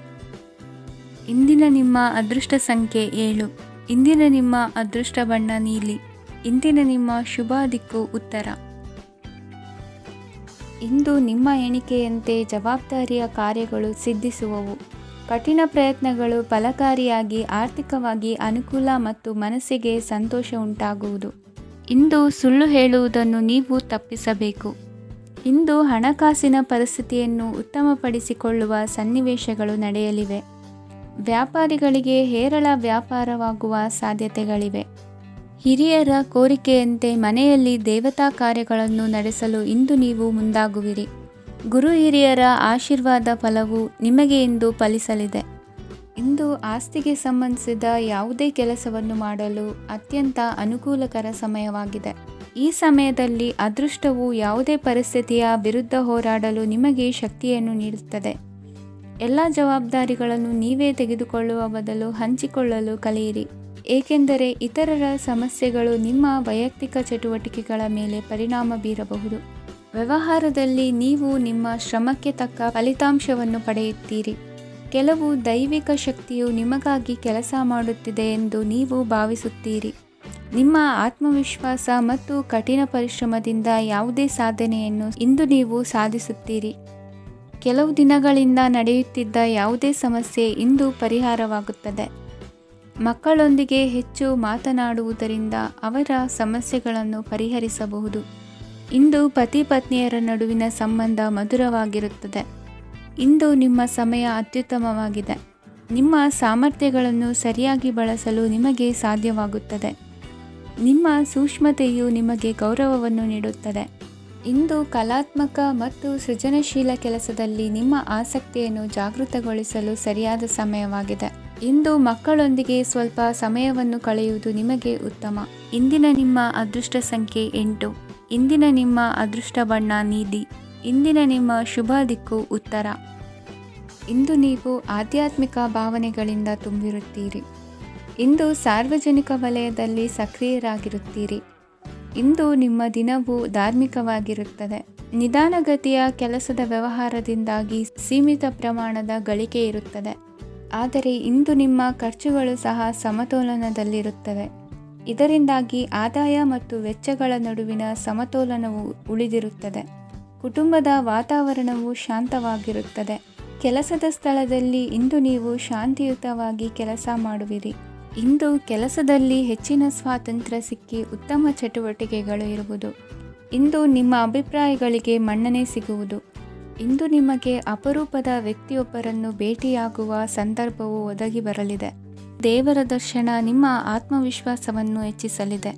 S1: ಇಂದಿನ ನಿಮ್ಮ ಅದೃಷ್ಟ ಸಂಖ್ಯೆ 7. ಇಂದಿನ ನಿಮ್ಮ ಅದೃಷ್ಟ ಬಣ್ಣ ನೀಲಿ. ಇಂದಿನ ನಿಮ್ಮ ಶುಭ ದಿಕ್ಕು ಉತ್ತರ. ಇಂದು ನಿಮ್ಮ ಎಣಿಕೆಯಂತೆ ಜವಾಬ್ದಾರಿಯ ಕಾರ್ಯಗಳು ಸಿದ್ಧಿಸುವವು. ಕಠಿಣ ಪ್ರಯತ್ನಗಳು ಫಲಕಾರಿಯಾಗಿ ಆರ್ಥಿಕವಾಗಿ ಅನುಕೂಲ ಮತ್ತು ಮನಸ್ಸಿಗೆ ಸಂತೋಷ ಉಂಟಾಗುವುದು. ಇಂದು ಸುಳ್ಳು ಹೇಳುವುದನ್ನು ನೀವು ತಪ್ಪಿಸಬೇಕು. ಇಂದು ಹಣಕಾಸಿನ ಪರಿಸ್ಥಿತಿಯನ್ನು ಉತ್ತಮಪಡಿಸಿಕೊಳ್ಳುವ ಸನ್ನಿವೇಶಗಳು ನಡೆಯಲಿವೆ. ವ್ಯಾಪಾರಿಗಳಿಗೆ ಹೇರಳ ವ್ಯಾಪಾರವಾಗುವ ಸಾಧ್ಯತೆಗಳಿವೆ. ಹಿರಿಯರ ಕೋರಿಕೆಯಂತೆ ಮನೆಯಲ್ಲಿ ದೇವತಾ ಕಾರ್ಯಗಳನ್ನು ನಡೆಸಲು ಇಂದು ನೀವು ಮುಂದಾಗುವಿರಿ. ಗುರು ಹಿರಿಯರ ಆಶೀರ್ವಾದ ಫಲವು ನಿಮಗೆ ಇಂದು ಫಲಿಸಲಿದೆ. ಇಂದು ಆಸ್ತಿಗೆ ಸಂಬಂಧಿಸಿದ ಯಾವುದೇ ಕೆಲಸವನ್ನು ಮಾಡಲು ಅತ್ಯಂತ ಅನುಕೂಲಕರ ಸಮಯವಾಗಿದೆ. ಈ ಸಮಯದಲ್ಲಿ ಅದೃಷ್ಟವು ಯಾವುದೇ ಪರಿಸ್ಥಿತಿಯ ವಿರುದ್ಧ ಹೋರಾಡಲು ನಿಮಗೆ ಶಕ್ತಿಯನ್ನು ನೀಡುತ್ತದೆ. ಎಲ್ಲ ಜವಾಬ್ದಾರಿಗಳನ್ನು ನೀವೇ ತೆಗೆದುಕೊಳ್ಳುವ ಬದಲು ಹಂಚಿಕೊಳ್ಳಲು ಕಲಿಯಿರಿ, ಏಕೆಂದರೆ ಇತರರ ಸಮಸ್ಯೆಗಳು ನಿಮ್ಮ ವೈಯಕ್ತಿಕ ಚಟುವಟಿಕೆಗಳ ಮೇಲೆ ಪರಿಣಾಮ ಬೀರಬಹುದು. ವ್ಯವಹಾರದಲ್ಲಿ ನೀವು ನಿಮ್ಮ ಶ್ರಮಕ್ಕೆ ತಕ್ಕ ಫಲಿತಾಂಶವನ್ನು ಪಡೆಯುತ್ತೀರಿ. ಕೆಲವು ದೈವಿಕ ಶಕ್ತಿಯು ನಿಮಗಾಗಿ ಕೆಲಸ ಮಾಡುತ್ತಿದೆ ಎಂದು ನೀವು ಭಾವಿಸುತ್ತೀರಿ. ನಿಮ್ಮ ಆತ್ಮವಿಶ್ವಾಸ ಮತ್ತು ಕಠಿಣ ಪರಿಶ್ರಮದಿಂದ ಯಾವುದೇ ಸಾಧನೆಯನ್ನು ಇಂದು ನೀವು ಸಾಧಿಸುತ್ತೀರಿ. ಕೆಲವು ದಿನಗಳಿಂದ ನಡೆಯುತ್ತಿದ್ದ ಯಾವುದೇ ಸಮಸ್ಯೆ ಇಂದು ಪರಿಹಾರವಾಗುತ್ತದೆ. ಮಕ್ಕಳೊಂದಿಗೆ ಹೆಚ್ಚು ಮಾತನಾಡುವುದರಿಂದ ಅವರ ಸಮಸ್ಯೆಗಳನ್ನು ಪರಿಹರಿಸಬಹುದು. ಇಂದು ಪತಿ ಪತ್ನಿಯರ ನಡುವಿನ ಸಂಬಂಧ ಮಧುರವಾಗಿರುತ್ತದೆ. ಇಂದು ನಿಮ್ಮ ಸಮಯ ಅತ್ಯುತ್ತಮವಾಗಿದೆ. ನಿಮ್ಮ ಸಾಮರ್ಥ್ಯಗಳನ್ನು ಸರಿಯಾಗಿ ಬಳಸಲು ನಿಮಗೆ ಸಾಧ್ಯವಾಗುತ್ತದೆ. ನಿಮ್ಮ ಸೂಕ್ಷ್ಮತೆಯು ನಿಮಗೆ ಗೌರವವನ್ನು ನೀಡುತ್ತದೆ. ಇಂದು ಕಲಾತ್ಮಕ ಮತ್ತು ಸೃಜನಶೀಲ ಕೆಲಸದಲ್ಲಿ ನಿಮ್ಮ ಆಸಕ್ತಿಯನ್ನು ಜಾಗೃತಗೊಳಿಸಲು ಸರಿಯಾದ ಸಮಯವಾಗಿದೆ. ಇಂದು ಮಕ್ಕಳೊಂದಿಗೆ ಸ್ವಲ್ಪ ಸಮಯವನ್ನು ಕಳೆಯುವುದು ನಿಮಗೆ ಉತ್ತಮ. ಇಂದಿನ ನಿಮ್ಮ ಅದೃಷ್ಟ ಸಂಖ್ಯೆ 8. ಇಂದಿನ ನಿಮ್ಮ ಅದೃಷ್ಟ ಬಣ್ಣ ನೀಲಿ. ಇಂದಿನ ನಿಮ್ಮ ಶುಭ ದಿಕ್ಕು ಉತ್ತರ. ಇಂದು ನೀವು ಆಧ್ಯಾತ್ಮಿಕ ಭಾವನೆಗಳಿಂದ ತುಂಬಿರುತ್ತೀರಿ. ಇಂದು ಸಾರ್ವಜನಿಕ ವಲಯದಲ್ಲಿ ಸಕ್ರಿಯರಾಗಿರುತ್ತೀರಿ. ಇಂದು ನಿಮ್ಮ ದಿನವು ಧಾರ್ಮಿಕವಾಗಿರುತ್ತದೆ. ನಿಧಾನಗತಿಯ ಕೆಲಸದ ವ್ಯವಹಾರದಿಂದಾಗಿ ಸೀಮಿತ ಪ್ರಮಾಣದ ಗಳಿಕೆ ಇರುತ್ತದೆ. ಆದರೆ ಇಂದು ನಿಮ್ಮ ಖರ್ಚುಗಳು ಸಹ ಸಮತೋಲನದಲ್ಲಿರುತ್ತವೆ. ಇದರಿಂದಾಗಿ ಆದಾಯ ಮತ್ತು ವೆಚ್ಚಗಳ ನಡುವಿನ ಸಮತೋಲನವು ಉಳಿದಿರುತ್ತದೆ. ಕುಟುಂಬದ ವಾತಾವರಣವು ಶಾಂತವಾಗಿರುತ್ತದೆ. ಕೆಲಸದ ಸ್ಥಳದಲ್ಲಿ ಇಂದು ನೀವು ಶಾಂತಿಯುತವಾಗಿ ಕೆಲಸ ಮಾಡುವಿರಿ. ಇಂದು ಕೆಲಸದಲ್ಲಿ ಹೆಚ್ಚಿನ ಸ್ವಾತಂತ್ರ್ಯ ಸಿಕ್ಕಿ ಉತ್ತಮ ಚಟುವಟಿಕೆಗಳು ಇರುವುದು. ಇಂದು ನಿಮ್ಮ ಅಭಿಪ್ರಾಯಗಳಿಗೆ ಮನ್ನಣೆ ಸಿಗುವುದು. ಇಂದು ನಿಮಗೆ ಅಪರೂಪದ ವ್ಯಕ್ತಿಯೊಬ್ಬರನ್ನು ಭೇಟಿಯಾಗುವ ಸಂದರ್ಭವು ಒದಗಿ ಬರಲಿದೆ. ದೇವರ ದರ್ಶನ ನಿಮ್ಮ ಆತ್ಮವಿಶ್ವಾಸವನ್ನು ಹೆಚ್ಚಿಸಲಿದೆ.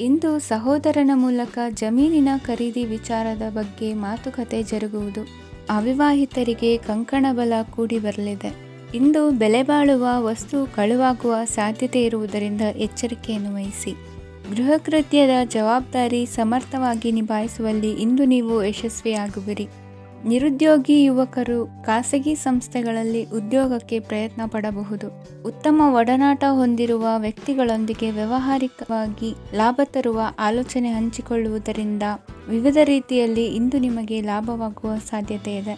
S1: ಇಂದು ಸಹೋದರನ ಮೂಲಕ ಜಮೀನಿನ ಖರೀದಿ ವಿಚಾರದ ಬಗ್ಗೆ ಮಾತುಕತೆ ಜರುಗುವುದು. ಅವಿವಾಹಿತರಿಗೆ ಕಂಕಣ ಬಲ ಕೂಡಿ ಬರಲಿದೆ. ಇಂದು ಬೆಲೆ ಬಾಳುವ ವಸ್ತು ಕಳುವಾಗುವ ಸಾಧ್ಯತೆ ಇರುವುದರಿಂದ ಎಚ್ಚರಿಕೆಯನ್ನು ವಹಿಸಿ. ಗೃಹ ಕೃತ್ಯದ ಜವಾಬ್ದಾರಿ ಸಮರ್ಥವಾಗಿ ನಿಭಾಯಿಸುವಲ್ಲಿ ಇಂದು ನೀವು ಯಶಸ್ವಿಯಾಗುವಿರಿ. ನಿರುದ್ಯೋಗಿ ಯುವಕರು ಖಾಸಗಿ ಸಂಸ್ಥೆಗಳಲ್ಲಿ ಉದ್ಯೋಗಕ್ಕೆ ಪ್ರಯತ್ನ ಪಡಬಹುದು. ಉತ್ತಮ ಒಡನಾಟ ಹೊಂದಿರುವ ವ್ಯಕ್ತಿಗಳೊಂದಿಗೆ ವ್ಯಾವಹಾರಿಕವಾಗಿ ಲಾಭ ತರುವ ಆಲೋಚನೆ ಹಂಚಿಕೊಳ್ಳುವುದರಿಂದ ವಿವಿಧ ರೀತಿಯಲ್ಲಿ ಇಂದು ನಿಮಗೆ ಲಾಭವಾಗುವ ಸಾಧ್ಯತೆ ಇದೆ.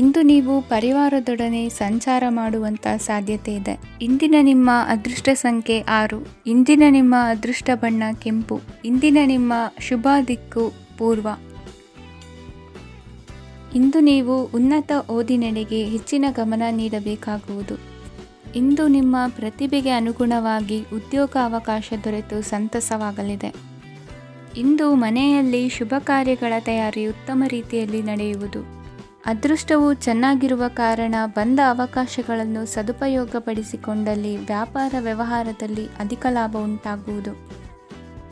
S1: ಇಂದು ನೀವು ಪರಿವಾರದೊಡನೆ ಸಂಚಾರ ಮಾಡುವಂಥ ಸಾಧ್ಯತೆ ಇದೆ. ಇಂದಿನ ನಿಮ್ಮ ಅದೃಷ್ಟ ಸಂಖ್ಯೆ 6. ಇಂದಿನ ನಿಮ್ಮ ಅದೃಷ್ಟ ಬಣ್ಣ ಕೆಂಪು. ಇಂದಿನ ನಿಮ್ಮ ಶುಭ ದಿಕ್ಕು ಪೂರ್ವ. ಇಂದು ನೀವು ಉನ್ನತ ಓದಿನೆಡೆಗೆ ಹೆಚ್ಚಿನ ಗಮನ ನೀಡಬೇಕಾಗುವುದು. ಇಂದು ನಿಮ್ಮ ಪ್ರತಿಭೆಗೆ ಅನುಗುಣವಾಗಿ ಉದ್ಯೋಗ ಅವಕಾಶ ದೊರೆತು ಸಂತಸವಾಗಲಿದೆ. ಇಂದು ಮನೆಯಲ್ಲಿ ಶುಭ ಕಾರ್ಯಗಳ ತಯಾರಿ ಉತ್ತಮ ರೀತಿಯಲ್ಲಿ ನಡೆಯುವುದು. ಅದೃಷ್ಟವು ಚೆನ್ನಾಗಿರುವ ಕಾರಣ ಬಂದ ಅವಕಾಶಗಳನ್ನು ಸದುಪಯೋಗಪಡಿಸಿಕೊಂಡಲ್ಲಿ ವ್ಯಾಪಾರ ವ್ಯವಹಾರದಲ್ಲಿ ಅಧಿಕ ಲಾಭ ಉಂಟಾಗುವುದು.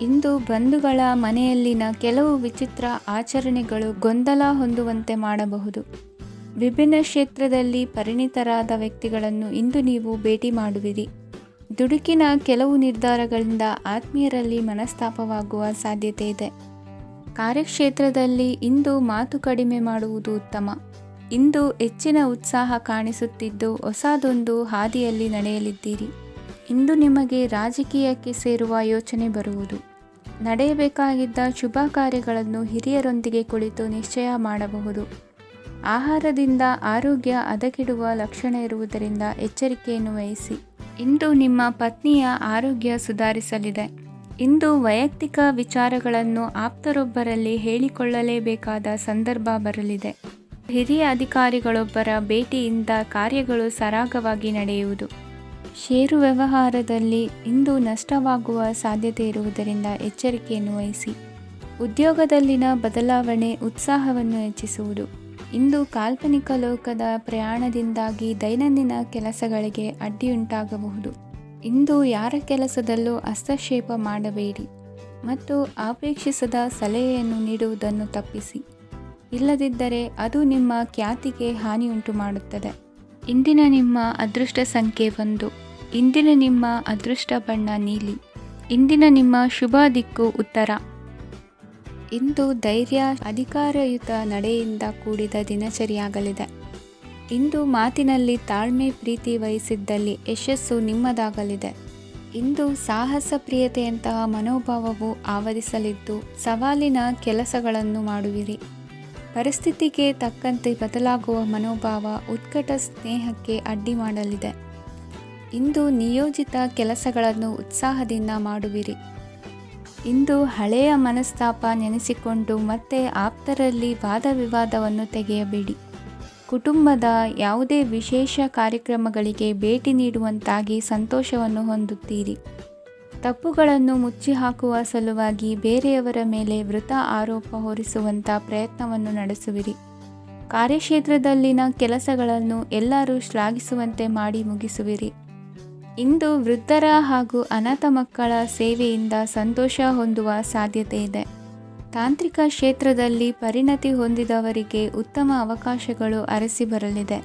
S1: ಇಂದು ಬಂಧುಗಳ ಮನೆಯಲ್ಲಿನ ಕೆಲವು ವಿಚಿತ್ರ ಆಚರಣೆಗಳು ಗೊಂದಲ ಹೊಂದುವಂತೆ ಮಾಡಬಹುದು. ವಿಭಿನ್ನ ಕ್ಷೇತ್ರದಲ್ಲಿ ಪರಿಣಿತರಾದ ವ್ಯಕ್ತಿಗಳನ್ನು ಇಂದು ನೀವು ಭೇಟಿ ಮಾಡುವಿರಿ. ದುಡುಕಿನ ಕೆಲವು ನಿರ್ಧಾರಗಳಿಂದ ಆತ್ಮೀಯರಲ್ಲಿ ಮನಸ್ತಾಪವಾಗುವ ಸಾಧ್ಯತೆ ಇದೆ. ಕಾರ್ಯಕ್ಷೇತ್ರದಲ್ಲಿ ಇಂದು ಮಾತು ಕಡಿಮೆ ಮಾಡುವುದು ಉತ್ತಮ. ಇಂದು ಹೆಚ್ಚಿನ ಉತ್ಸಾಹ ಕಾಣಿಸುತ್ತಿದ್ದು ಹೊಸದೊಂದು ಹಾದಿಯಲ್ಲಿ ನಡೆಯಲಿದ್ದೀರಿ. ಇಂದು ನಿಮಗೆ ರಾಜಕೀಯಕ್ಕೆ ಸೇರುವ ಯೋಚನೆ ಬರುವುದು. ನಡೆಯಬೇಕಾಗಿದ್ದ ಶುಭ ಕಾರ್ಯಗಳನ್ನು ಹಿರಿಯರೊಂದಿಗೆ ಕುಳಿತು ನಿಶ್ಚಯ ಮಾಡಬಹುದು. ಆಹಾರದಿಂದ ಆರೋಗ್ಯ ಹದಗೆಡುವ ಲಕ್ಷಣ ಇರುವುದರಿಂದ ಎಚ್ಚರಿಕೆಯನ್ನು ವಹಿಸಿ. ಇಂದು ನಿಮ್ಮ ಪತ್ನಿಯ ಆರೋಗ್ಯ ಸುಧಾರಿಸಲಿದೆ. ಇಂದು ವೈಯಕ್ತಿಕ ವಿಚಾರಗಳನ್ನು ಆಪ್ತರೊಬ್ಬರಲ್ಲಿ ಹೇಳಿಕೊಳ್ಳಲೇಬೇಕಾದ ಸಂದರ್ಭ ಬರಲಿದೆ. ಹಿರಿಯ ಅಧಿಕಾರಿಗಳೊಬ್ಬರ ಭೇಟಿಯಿಂದ ಕಾರ್ಯಗಳು ಸರಾಗವಾಗಿ ನಡೆಯುವುದು. ಷೇರು ವ್ಯವಹಾರದಲ್ಲಿ ಇಂದು ನಷ್ಟವಾಗುವ ಸಾಧ್ಯತೆ ಇರುವುದರಿಂದ ಎಚ್ಚರಿಕೆಯನ್ನು ವಹಿಸಿ. ಉದ್ಯೋಗದಲ್ಲಿನ ಬದಲಾವಣೆ ಉತ್ಸಾಹವನ್ನು ಹೆಚ್ಚಿಸುವುದು. ಇಂದು ಕಾಲ್ಪನಿಕ ಲೋಕದ ಪ್ರಯಾಣದಿಂದಾಗಿ ದೈನಂದಿನ ಕೆಲಸಗಳಿಗೆ ಅಡ್ಡಿಯುಂಟಾಗಬಹುದು. ಇಂದು ಯಾರ ಕೆಲಸದಲ್ಲೂ ಹಸ್ತಕ್ಷೇಪ ಮಾಡಬೇಡಿ ಮತ್ತು ಅಪೇಕ್ಷಿಸದ ಸಲಹೆಯನ್ನು ನೀಡುವುದನ್ನು ತಪ್ಪಿಸಿ. ಇಲ್ಲದಿದ್ದರೆ ಅದು ನಿಮ್ಮ ಖ್ಯಾತಿಗೆ ಹಾನಿಯುಂಟು ಮಾಡುತ್ತದೆ. ಇಂದಿನ ನಿಮ್ಮ ಅದೃಷ್ಟ ಸಂಖ್ಯೆ 1. ಇಂದಿನ ನಿಮ್ಮ ಅದೃಷ್ಟ ಬಣ್ಣ ನೀಲಿ. ಇಂದಿನ ನಿಮ್ಮ ಶುಭ ದಿಕ್ಕು ಉತ್ತರ. ಇಂದು ಧೈರ್ಯ, ಅಧಿಕಾರಯುತ ನಡೆಯಿಂದ ಕೂಡಿದ ದಿನಚರಿಯಾಗಲಿದೆ. ಇಂದು ಮಾತಿನಲ್ಲಿ ತಾಳ್ಮೆ, ಪ್ರೀತಿ ವಹಿಸಿದ್ದಲ್ಲಿ ಯಶಸ್ಸು ನಿಮ್ಮದಾಗಲಿದೆ. ಇಂದು ಸಾಹಸ, ಪ್ರಿಯತೆಯಂತಹ ಮನೋಭಾವವು ಆವರಿಸಲಿದ್ದು ಸವಾಲಿನ ಕೆಲಸಗಳನ್ನು ಮಾಡುವಿರಿ. ಪರಿಸ್ಥಿತಿಗೆ ತಕ್ಕಂತೆ ಬದಲಾಗುವ ಮನೋಭಾವ ಉತ್ಕಟ ಸ್ನೇಹಕ್ಕೆ ಅಡ್ಡಿ ಮಾಡಲಿದೆ. ಇಂದು ನಿಯೋಜಿತ ಕೆಲಸಗಳನ್ನು ಉತ್ಸಾಹದಿಂದ ಮಾಡುವಿರಿ. ಇಂದು ಹಳೆಯ ಮನಸ್ತಾಪ ನೆನೆಸಿಕೊಂಡು ಮತ್ತೆ ಆಪ್ತರಲ್ಲಿ ವಾದ ವಿವಾದವನ್ನು ತೆಗೆಯಬೇಡಿ. ಕುಟುಂಬದ ಯಾವುದೇ ವಿಶೇಷ ಕಾರ್ಯಕ್ರಮಗಳಿಗೆ ಭೇಟಿ ನೀಡುವಂತಾಗಿ ಸಂತೋಷವನ್ನು ಹೊಂದುತ್ತೀರಿ. ತಪ್ಪುಗಳನ್ನು ಮುಚ್ಚಿಹಾಕುವ ಸಲುವಾಗಿ ಬೇರೆಯವರ ಮೇಲೆ ವೃಥಾ ಆರೋಪ ಹೊರಿಸುವಂಥ ಪ್ರಯತ್ನವನ್ನು ನಡೆಸುವಿರಿ. ಕಾರ್ಯಕ್ಷೇತ್ರದಲ್ಲಿನ ಕೆಲಸಗಳನ್ನು ಎಲ್ಲರೂ ಶ್ಲಾಘಿಸುವಂತೆ ಮಾಡಿ ಮುಗಿಸುವಿರಿ. ಇಂದು ವೃದ್ಧರ ಹಾಗೂ ಅನಾಥ ಮಕ್ಕಳ ಸೇವೆಯಿಂದ ಸಂತೋಷ ಹೊಂದುವ ಸಾಧ್ಯತೆ ಇದೆ. ತಾಂತ್ರಿಕ ಕ್ಷೇತ್ರದಲ್ಲಿ ಪರಿಣತಿ ಹೊಂದಿದವರಿಗೆ ಉತ್ತಮ ಅವಕಾಶಗಳು ಅರಸಿ ಬರಲಿದೆ.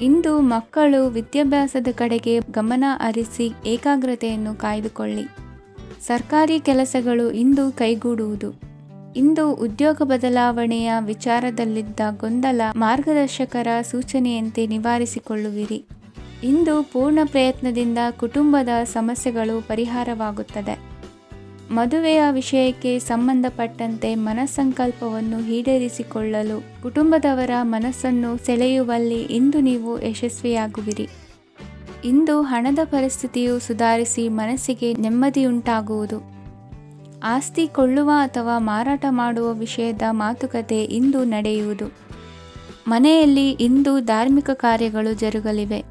S1: ಇಂದು ಮಕ್ಕಳು ವಿದ್ಯಾಭ್ಯಾಸದ ಕಡೆಗೆ ಗಮನ ಹರಿಸಿ ಏಕಾಗ್ರತೆಯನ್ನು ಕಾಯ್ದುಕೊಳ್ಳಿ. ಸರ್ಕಾರಿ ಕೆಲಸಗಳು ಇಂದು ಕೈಗೂಡುವುದು. ಇಂದು ಉದ್ಯೋಗ ಬದಲಾವಣೆಯ ವಿಚಾರದಲ್ಲಿದ್ದ ಗೊಂದಲ ಮಾರ್ಗದರ್ಶಕರ ಸೂಚನೆಯಂತೆ ನಿವಾರಿಸಿಕೊಳ್ಳುವಿರಿ. ಇಂದು ಪೂರ್ಣ ಪ್ರಯತ್ನದಿಂದ ಕುಟುಂಬದ ಸಮಸ್ಯೆಗಳು ಪರಿಹಾರವಾಗುತ್ತದೆ. ಮದುವೆಯ ವಿಷಯಕ್ಕೆ ಸಂಬಂಧಪಟ್ಟಂತೆ ಮನಸ್ಸಂಕಲ್ಪವನ್ನು ಈಡೇರಿಸಿಕೊಳ್ಳಲು ಕುಟುಂಬದವರ ಮನಸ್ಸನ್ನು ಸೆಳೆಯುವಲ್ಲಿ ಇಂದು ನೀವು ಯಶಸ್ವಿಯಾಗುವಿರಿ. ಇಂದು ಹಣದ ಪರಿಸ್ಥಿತಿಯು ಸುಧಾರಿಸಿ ಮನಸ್ಸಿಗೆ ನೆಮ್ಮದಿಯುಂಟಾಗುವುದು. ಆಸ್ತಿ ಕೊಳ್ಳುವ ಅಥವಾ ಮಾರಾಟ ಮಾಡುವ ವಿಷಯದ ಮಾತುಕತೆ ಇಂದು ನಡೆಯುವುದು. ಮನೆಯಲ್ಲಿ ಇಂದು ಧಾರ್ಮಿಕ ಕಾರ್ಯಗಳು ಜರುಗಲಿವೆ.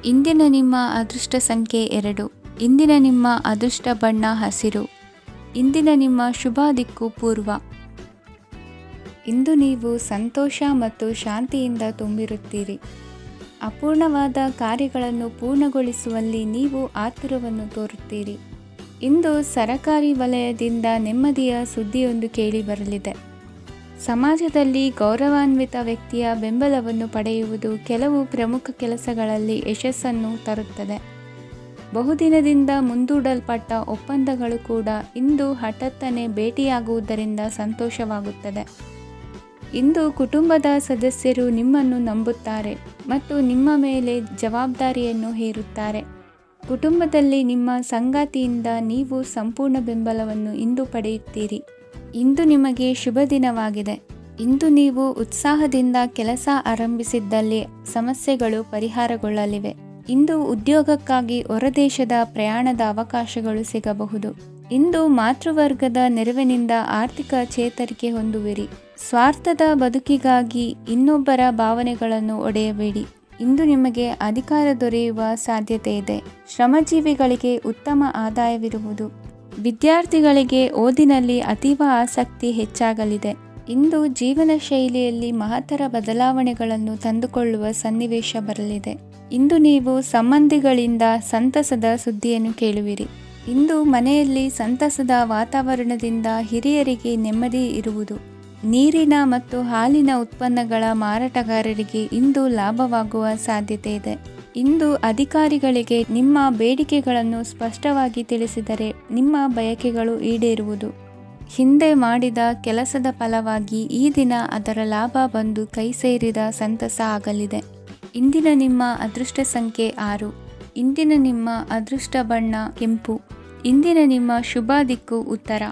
S1: ಇಂದಿನ ನಿಮ್ಮ ಅದೃಷ್ಟ ಸಂಖ್ಯೆ 2. ಇಂದಿನ ನಿಮ್ಮ ಅದೃಷ್ಟ ಬಣ್ಣ ಹಸಿರು. ಇಂದಿನ ನಿಮ್ಮ ಶುಭ ದಿಕ್ಕು ಪೂರ್ವ. ಇಂದು ನೀವು ಸಂತೋಷ ಮತ್ತು ಶಾಂತಿಯಿಂದ ತುಂಬಿರುತ್ತೀರಿ. ಅಪೂರ್ಣವಾದ ಕಾರ್ಯಗಳನ್ನು ಪೂರ್ಣಗೊಳಿಸುವಲ್ಲಿ ನೀವು ಆತುರವನ್ನು ತೋರುತ್ತೀರಿ. ಇಂದು ಸರಕಾರಿ ವಲಯದಿಂದ ನೆಮ್ಮದಿಯ ಸುದ್ದಿಯೊಂದು ಕೇಳಿಬರಲಿದೆ. ಸಮಾಜದಲ್ಲಿ ಗೌರವಾನ್ವಿತ ವ್ಯಕ್ತಿಯ ಬೆಂಬಲವನ್ನು ಪಡೆಯುವುದು ಕೆಲವು ಪ್ರಮುಖ ಕೆಲಸಗಳಲ್ಲಿ ಯಶಸ್ಸನ್ನು ತರುತ್ತದೆ. ಬಹುದಿನದಿಂದ ಮುಂದೂಡಲ್ಪಟ್ಟ ಒಪ್ಪಂದಗಳು ಕೂಡ ಇಂದು ಹಠಾತ್ತನೆ ಭೇಟಿಯಾಗುವುದರಿಂದ ಸಂತೋಷವಾಗುತ್ತದೆ. ಇಂದು ಕುಟುಂಬದ ಸದಸ್ಯರು ನಿಮ್ಮನ್ನು ನಂಬುತ್ತಾರೆ ಮತ್ತು ನಿಮ್ಮ ಮೇಲೆ ಜವಾಬ್ದಾರಿಯನ್ನು ಹೇರುತ್ತಾರೆ. ಕುಟುಂಬದಲ್ಲಿ ನಿಮ್ಮ ಸಂಗಾತಿಯಿಂದ ನೀವು ಸಂಪೂರ್ಣ ಬೆಂಬಲವನ್ನು ಇಂದು ಪಡೆಯುತ್ತೀರಿ. ಇಂದು ನಿಮಗೆ ಶುಭ ದಿನವಾಗಿದೆ. ಇಂದು ನೀವು ಉತ್ಸಾಹದಿಂದ ಕೆಲಸ ಆರಂಭಿಸಿದ್ದಲ್ಲಿ ಸಮಸ್ಯೆಗಳು ಪರಿಹಾರಗೊಳ್ಳಲಿವೆ. ಇಂದು ಉದ್ಯೋಗಕ್ಕಾಗಿ ಹೊರದೇಶದ ಪ್ರಯಾಣದ ಅವಕಾಶಗಳು ಸಿಗಬಹುದು. ಇಂದು ಮಾತೃವರ್ಗದ ನೆರವಿನಿಂದ ಆರ್ಥಿಕ ಚೇತರಿಕೆ ಹೊಂದುವಿರಿ. ಸ್ವಾರ್ಥದ ಬದುಕಿಗಾಗಿ ಇನ್ನೊಬ್ಬರ ಭಾವನೆಗಳನ್ನು ಒಡೆಯಬೇಡಿ. ಇಂದು ನಿಮಗೆ ಅಧಿಕಾರ ದೊರೆಯುವ ಸಾಧ್ಯತೆ ಇದೆ. ಶ್ರಮಜೀವಿಗಳಿಗೆ ಉತ್ತಮ ಆದಾಯವಿರುವುದು. ವಿದ್ಯಾರ್ಥಿಗಳಿಗೆ ಓದಿನಲ್ಲಿ ಅತೀವ ಆಸಕ್ತಿ ಹೆಚ್ಚಾಗಲಿದೆ. ಇಂದು ಜೀವನ ಶೈಲಿಯಲ್ಲಿ ಮಹತ್ತರ ಬದಲಾವಣೆಗಳನ್ನು ತಂದುಕೊಳ್ಳುವ ಸನ್ನಿವೇಶ ಬರಲಿದೆ. ಇಂದು ನೀವು ಸಂಬಂಧಿಗಳಿಂದ ಸಂತಸದ ಸುದ್ದಿಯನ್ನು ಕೇಳುವಿರಿ. ಇಂದು ಮನೆಯಲ್ಲಿ ಸಂತಸದ ವಾತಾವರಣದಿಂದ ಹಿರಿಯರಿಗೆ ನೆಮ್ಮದಿ ಇರುವುದು. ನೀರಿನ ಮತ್ತು ಹಾಲಿನ ಉತ್ಪನ್ನಗಳ ಮಾರಾಟಗಾರರಿಗೆ ಇಂದು ಲಾಭವಾಗುವ ಸಾಧ್ಯತೆ ಇದೆ. ಇಂದು ಅಧಿಕಾರಿಗಳಿಗೆ ನಿಮ್ಮ ಬೇಡಿಕೆಗಳನ್ನು ಸ್ಪಷ್ಟವಾಗಿ ತಿಳಿಸಿದರೆ ನಿಮ್ಮ ಬಯಕೆಗಳು ಈಡೇರುವುದು. ಹಿಂದೆ ಮಾಡಿದ ಕೆಲಸದ ಫಲವಾಗಿ ಈ ದಿನ ಅದರ ಲಾಭ ಬಂದು ಕೈ ಸೇರಿದ ಸಂತಸ ಆಗಲಿದೆ. ಇಂದಿನ ನಿಮ್ಮ ಅದೃಷ್ಟ ಸಂಖ್ಯೆ 6. ಇಂದಿನ ನಿಮ್ಮ ಅದೃಷ್ಟ ಬಣ್ಣ ಕೆಂಪು. ಇಂದಿನ ನಿಮ್ಮ ಶುಭ ದಿಕ್ಕು ಉತ್ತರ.